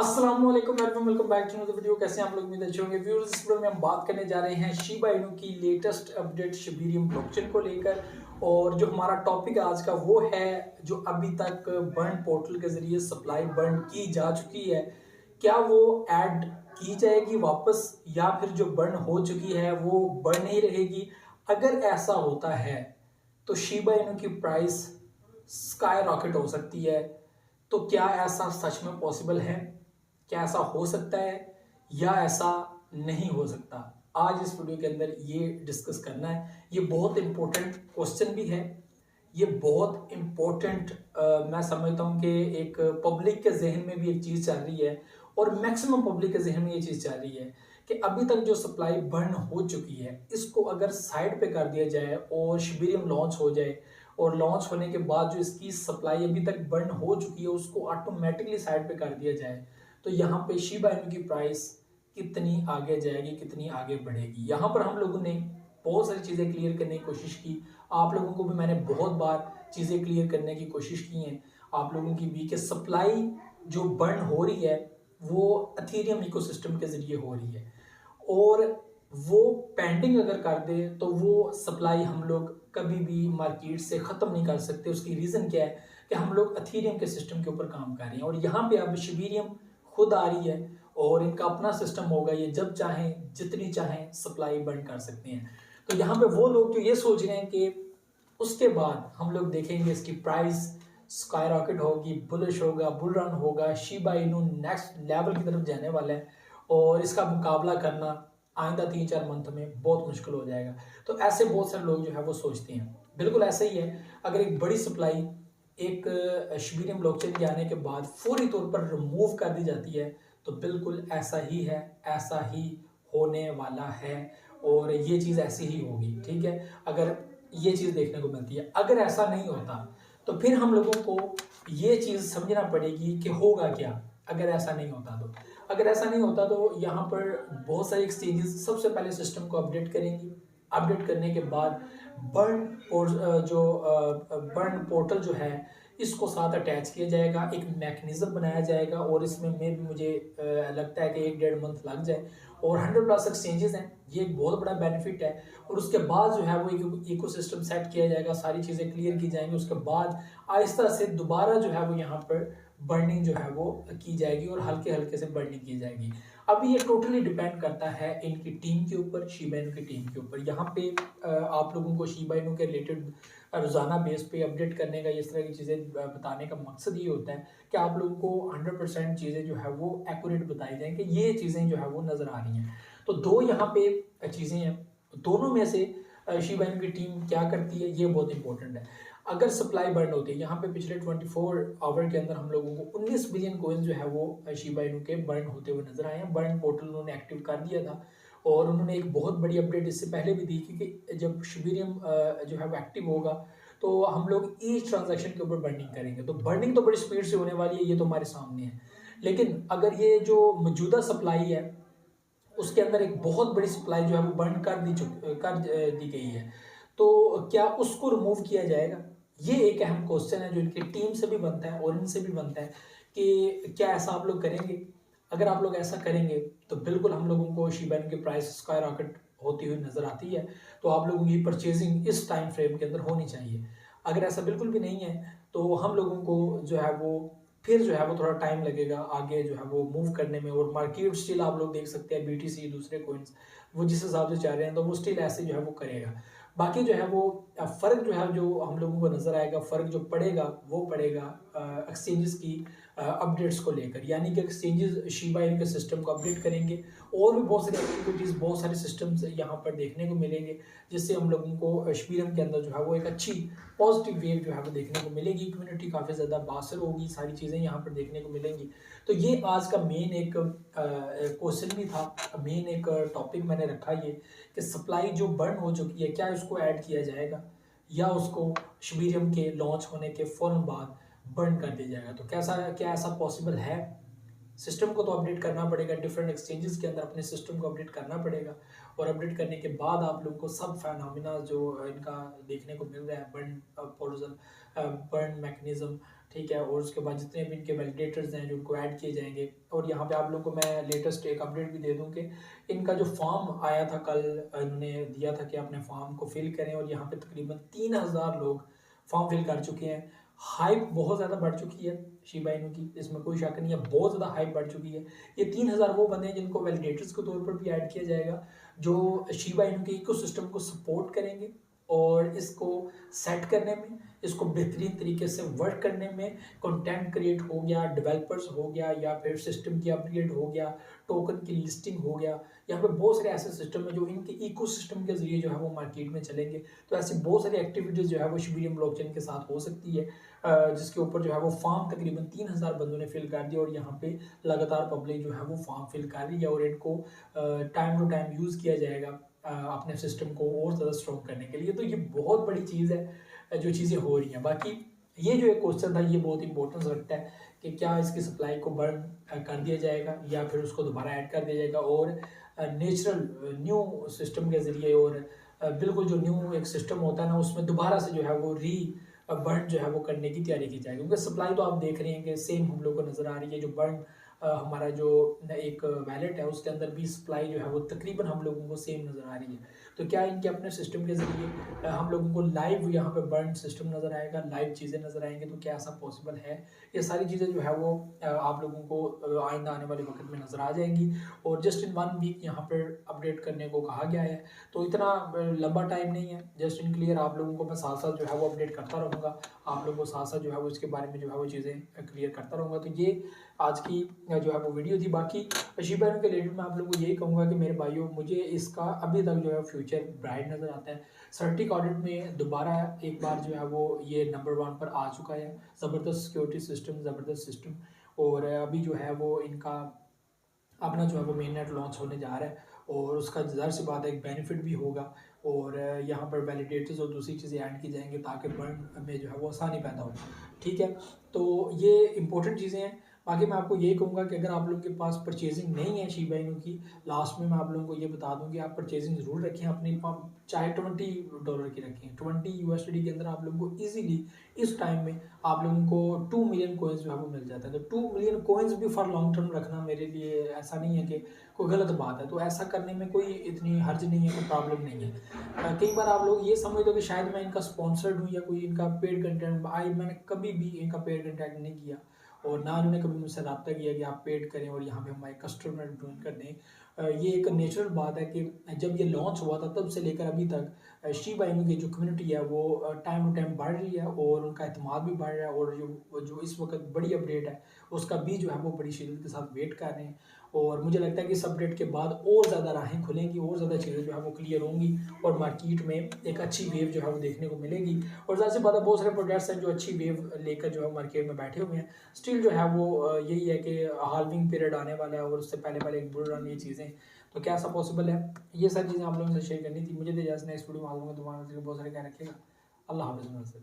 अस्सलाम वालेकुम everyone, welcome back to another video. कैसे हैं आप लोग? उम्मीद अच्छे होंगे। व्यूअर्स, इस वीडियो में हम बात करने जा रहे हैं शिबा इनू की लेटेस्ट अपडेट शिबेरियम ब्लॉकचेन को लेकर। और जो हमारा टॉपिक आज का वो है जो अभी तक बर्न पोर्टल के जरिए सप्लाई बर्न की जा चुकी है, क्या वो ऐड की जाएगी वापस या फिर जो बर्न हो चुकी है वो बर्न नहीं रहेगी। अगर ऐसा होता है तो शिबा इनू की प्राइस स्काई रॉकेट हो सकती है। तो क्या ऐसा सच में पॉसिबल है? क्या ऐसा हो सकता है या ऐसा नहीं हो सकता? आज इस वीडियो के अंदर ये डिस्कस करना है। ये बहुत इंपॉर्टेंट क्वेश्चन भी है। ये बहुत इंपॉर्टेंट मैं समझता हूँ कि एक पब्लिक के जहन में भी एक चीज़ चल रही है और मैक्सिमम पब्लिक के जहन में ये चीज़ चल रही है कि अभी तक जो सप्लाई बर्न हो चुकी है इसको अगर साइड पे कर दिया जाए और शिबेरियम लॉन्च हो जाए और लॉन्च होने के बाद जो इसकी सप्लाई अभी तक बर्न हो चुकी है उसको ऑटोमेटिकली साइड पे कर दिया जाए तो यहाँ पे शिबा इनू की प्राइस कितनी आगे जाएगी, कितनी आगे बढ़ेगी। यहाँ पर हम लोगों ने बहुत सारी चीज़ें क्लियर करने की कोशिश की। आप लोगों को भी मैंने बहुत बार चीज़ें क्लियर करने की कोशिश की हैं। आप लोगों की भी कि सप्लाई जो बर्न हो रही है वो अथेरियम इकोसिस्टम के ज़रिए हो रही है और वो पेंडिंग अगर कर दे तो वो सप्लाई हम लोग कभी भी मार्केट से ख़त्म नहीं कर सकते। उसकी रीज़न क्या है कि हम लोग अथेरियम के सिस्टम के ऊपर काम कर रहे हैं और यहाँ पे अब शिबेरियम खुद आ रही है और इनका अपना सिस्टम होगा। ये जब चाहें जितनी चाहें सप्लाई बंद कर सकते हैं। तो यहाँ पे वो लोग जो ये सोच रहे हैं कि उसके बाद हम लोग देखेंगे इसकी प्राइस स्काई रॉकेट होगी, बुलिश होगा, बुल रन होगा, शिबा इनू नेक्स्ट लेवल की तरफ जाने वाला है और इसका मुकाबला करना आइंदा 3-4 मंथ में बहुत मुश्किल हो जाएगा। तो ऐसे बहुत सारे लोग जो है वो सोचते हैं। बिल्कुल ऐसा ही है। अगर एक बड़ी सप्लाई एक शिबेरियम ब्लॉकचेन के आने के बाद फौरी तौर पर रिमूव कर दी जाती है तो बिल्कुल ऐसा ही है, ऐसा ही होने वाला है और ये चीज़ ऐसी ही होगी। ठीक है, अगर ये चीज़ देखने को मिलती है। अगर ऐसा नहीं होता तो फिर हम लोगों को ये चीज़ समझना पड़ेगी कि होगा क्या अगर ऐसा नहीं होता। तो अगर ऐसा नहीं होता तो यहाँ पर बहुत सारी एक्सचेंजेस सबसे पहले सिस्टम को अपडेट करेंगी। अपडेट करने के बाद बर्न बर्न पोर्टल जो है इसको साथ अटैच किया जाएगा, एक मैकेनिज्म बनाया जाएगा और इसमें मुझे लगता है कि 1-1.5 मंथ लग जाए और 100+ एक्सचेंजेस हैं। ये एक बहुत बड़ा बेनिफिट है और उसके बाद जो है वो एक इकोसिस्टम सेट किया जाएगा, सारी चीज़ें क्लियर की जाएंगी। उसके बाद आहिस्ता से दोबारा जो है वो यहाँ पर बर्निंग जो है वो की जाएगी और हल्के हल्के से बर्निंग की जाएगी। अब ये टोटली डिपेंड करता है इनकी टीम के ऊपर, शिबा इनू की टीम के ऊपर। यहाँ पे आप लोगों को शिबा इनू के रिलेटेड रोज़ाना बेस पे अपडेट करने का, इस तरह की चीज़ें बताने का मकसद ये होता है कि आप लोगों को 100% चीज़ें जो है वो एक्यूरेट बताई जाएँ कि ये चीज़ें जो है वो नज़र आ रही हैं। तो दो यहाँ पे चीज़ें हैं, दोनों में से शिबा इनू की टीम क्या करती है ये बहुत इंपॉर्टेंट है। अगर सप्लाई बर्न होती है, यहाँ पे पिछले 24 आवर के अंदर हम लोगों को 19 बिलियन कॉइन जो है वो शिबा इनू के बर्न होते हुए नजर आए हैं। बर्न पोर्टल उन्होंने एक्टिव कर दिया था और उन्होंने एक बहुत बड़ी अपडेट इससे पहले भी दी कि जब शिबेरियम जो है वो एक्टिव होगा तो हम लोग ईच ट्रांजैक्शन के ऊपर बर्निंग करेंगे। तो बर्निंग तो बड़ी स्पीड से होने वाली है, ये तो हमारे सामने है। लेकिन अगर ये जो मौजूदा सप्लाई है उसके अंदर एक बहुत बड़ी सप्लाई जो है वो बर्न कर दी गई है तो क्या उसको रिमूव किया जाएगा? ये एक अहम क्वेश्चन है जो इनकी टीम से भी बनता है और इनसे भी बनता है कि क्या ऐसा आप लोग करेंगे? अगर आप लोग ऐसा करेंगे तो बिल्कुल हम लोगों को शिबा इनू की प्राइस स्काई रॉकेट होती हुई नजर आती है। तो आप लोगों की परचेजिंग इस टाइम फ्रेम के अंदर होनी चाहिए। अगर ऐसा बिल्कुल भी नहीं है तो हम लोगों को जो है वो फिर जो है वो थोड़ा टाइम लगेगा आगे जो है वो मूव करने में। और मार्केट स्टिल आप लोग देख सकते हैं बीटीसी दूसरे कॉइन्स वो जिस हिसाब से चाह रहे हैं तो वो स्टिल ऐसे जो है वो करेगा। बाकी जो है वो फ़र्क जो है जो हम लोगों को नज़र आएगा, फ़र्क जो पड़ेगा वो पड़ेगा एक्सचेंजेस की अपडेट्स को लेकर। यानी कि एक्सचेंजेस शिबा इनू के सिस्टम को अपडेट करेंगे और भी बहुत सारी एक्टिविटीज़, बहुत सारे सिस्टम्स यहाँ पर देखने को मिलेंगे जिससे हम लोगों को शिबेरियम के अंदर जो है वो एक अच्छी पॉजिटिव वेव जो है वो देखने को मिलेगी। कम्युनिटी काफ़ी ज़्यादा बासर होगी, सारी चीज़ें यहाँ पर देखने को मिलेंगी। तो ये आज का मेन एक क्वेश्चन भी था, मेन एक टॉपिक मैंने रखा ये कि सप्लाई जो बर्न हो चुकी है क्या इसको ऐड किया जाएगा या उसको शिबेरियम के लॉन्च होने के फ़ौरन बाद बर्न कर दिया जाएगा। तो क्या ऐसा पॉसिबल है? सिस्टम को तो अपडेट करना पड़ेगा, डिफरेंट एक्सचेंजेस के अंदर अपने सिस्टम को अपडेट करना पड़ेगा और अपडेट करने के बाद आप लोगों को सब फिनोमिना जो इनका देखने को मिल रहा है, बर्न पोर्टल, बर्न मैकेनिज्म, ठीक है, और उसके बाद जितने भी इनके वैलिडेटर्स हैं जो उनको ऐड किए जाएंगे। और यहाँ पे आप लोगों को मैं लेटेस्ट एक अपडेट भी दे दूँ कि इनका जो फॉर्म आया था कल, इन्होंने दिया था कि अपने फॉर्म को फिल करें, और यहाँ पे तकरीबन 3000 लोग फॉर्म फिल कर चुके हैं। हाइप बहुत ज़्यादा बढ़ चुकी है शिबा इनू की, इसमें कोई शक नहीं है, बहुत ज़्यादा हाइप बढ़ चुकी है। ये 3000 वो बंदे हैं जिनको वैलिडेटर्स के तौर पर भी ऐड किया जाएगा, जो शिबा इनू के इकोसिस्टम को सपोर्ट करेंगे और इसको सेट करने में, इसको बेहतरीन तरीके से वर्क करने में, कंटेंट क्रिएट हो गया, डेवलपर्स हो गया, या फिर सिस्टम की अपग्रेड हो गया, टोकन की लिस्टिंग हो गया। यहाँ पे बहुत सारे ऐसे सिस्टम है जो इनके इकोसिस्टम के जरिए जो है वो मार्केट में चलेंगे। तो ऐसी बहुत सारी एक्टिविटीज़ जो है वो शिबेरियम ब्लॉकचेन के साथ हो सकती है, जिसके ऊपर जो है वो फॉर्म तकरीबन 3000 बंदों ने फिल कर दिया, और यहाँ पे लगातार पब्लिक जो है वो फॉर्म फिल कर रही है, और इनको टाइम टू टाइम यूज़ किया जाएगा अपने सिस्टम को और ज़्यादा स्ट्रॉन्ग करने के लिए। तो ये बहुत बड़ी चीज़ है जो चीज़ें हो रही हैं। बाकी ये जो एक क्वेश्चन था ये बहुत इंपॉर्टेंस रखता है कि क्या इसकी सप्लाई को बर्न कर दिया जाएगा या फिर उसको दोबारा ऐड कर दिया जाएगा, और नेचुरल न्यू सिस्टम के ज़रिए, और बिल्कुल जो न्यू एक सिस्टम होता है ना उसमें दोबारा से जो है वो बर्न जो है वो करने की तैयारी की जाएगी। क्योंकि सप्लाई तो आप देख रहे हैं कि सेम हम लोग को नज़र आ रही है। जो बर्न हमारा जो एक वैलेट है उसके अंदर भी सप्लाई जो है वो तकरीबन हम लोगों को सेम नज़र आ रही है। तो क्या इनके अपने सिस्टम के ज़रिए हम लोगों को लाइव यहाँ पे बर्न सिस्टम नज़र आएगा, लाइव चीज़ें नज़र आएंगी? तो क्या ऐसा पॉसिबल है? ये सारी चीज़ें जो है वो आप लोगों को आइंदा आने वाले वक्त में नज़र आ जाएंगी। और जस्ट इन 1 वीक यहाँ पर अपडेट करने को कहा गया है, तो इतना लंबा टाइम नहीं है। जस्ट इन क्लियर आप लोगों को मैं साथ साथ जो है वो अपडेट करता रहूँगा, आप लोगों को साथ साथ जो है वो इसके बारे में जो है वो चीज़ें क्लियर करता रहूँगा। तो ये आज की जो है वो वीडियो थी। बाकी शिबा इनू के रिलेटेड मैं आप लोगों को यही कहूँगा कि मेरे भाइयों, मुझे इसका अभी तक जो है फ्यूचर ब्राइट नज़र आता है। सर्टिक ऑडिट में दोबारा एक बार जो है वो ये नंबर 1 पर आ चुका है। ज़बरदस्त सिक्योरिटी सिस्टम, ज़बरदस्त सिस्टम। और अभी जो है वो इनका अपना जो है वो मेन नेट लॉन्च होने जा रहा है, और उसका ज़ाहिर सी बात है एक बेनिफिट भी होगा। और यहाँ पर वैलिडेटर्स और दूसरी चीज़ें ऐड की जाएंगी ताकि बर्न में जो है वो आसानी पैदा हो। ठीक है, तो ये इंपॉर्टेंट चीज़ें हैं। बाकी मैं आपको यही कहूँगा कि अगर आप लोगों के पास परचेजिंग नहीं है शिबा इनू की, लास्ट में मैं आप लोगों को ये बता दूँ कि आप परचेजिंग ज़रूर रखें अपनी, चाहे $20 की रखें, $20 के अंदर आप लोगों को ईजिली इस टाइम में आप लोगों को 2 मिलियन कोइंस जो है वो मिल जाता है। तो 2 मिलियन कोइंस भी फॉर लॉन्ग टर्म रखना मेरे लिए ऐसा नहीं है कि कोई गलत बात है, तो ऐसा करने में कोई इतनी हर्ज नहीं है, कोई प्रॉब्लम नहीं है। कई बार आप लोग ये समझते हो कि शायद मैं इनका स्पॉन्सर्ड हूँ या कोई इनका पेड कंटेंट, मैंने कभी भी इनका पेड कंटेंट नहीं किया, और ना उन्होंने कभी मुझसे रब्ता किया कि आप पेड करें और यहाँ पे हमारे कस्टमर ज्वाइन कर दें। ये एक नेचुरल बात है कि जब ये लॉन्च हुआ था तब से लेकर अभी तक शिबा इनू की जो कम्युनिटी है वो टाइम टू टाइम बढ़ रही है, और उनका एतमाद भी बढ़ रहा है, और जो इस वक्त बड़ी अपडेट है उसका भी जो है वो बड़ी शिद्दत के साथ वेट कर रहे हैं। और मुझे लगता है कि इस अपडेट के बाद और ज़्यादा राहें खुलेंगी, और ज़्यादा चीज़ें जो है वो क्लियर होंगी, और मार्केट में एक अच्छी वेव जो है वो देखने को मिलेगी। और ज़्यादा से बात है, बहुत सारे प्रोडक्ट्स हैं जो अच्छी वेव लेकर जो है मार्केट में बैठे हुए हैं। स्टिल जो है वो यही है कि हाल्विंग पीरियड आने वाला है, और उससे पहले पहले एक बुल रन ये चीज़ें, तो क्या ऐसा पॉसिबल है? ये सारी चीज़ें आप लोगों से शेयर करनी थी। मुझे तो जैसे नेक्स्ट वीडियो में आ जाऊँगा, दोबारा बहुत सारे क्या रखेगा। अल्लाह हाफ़िज़।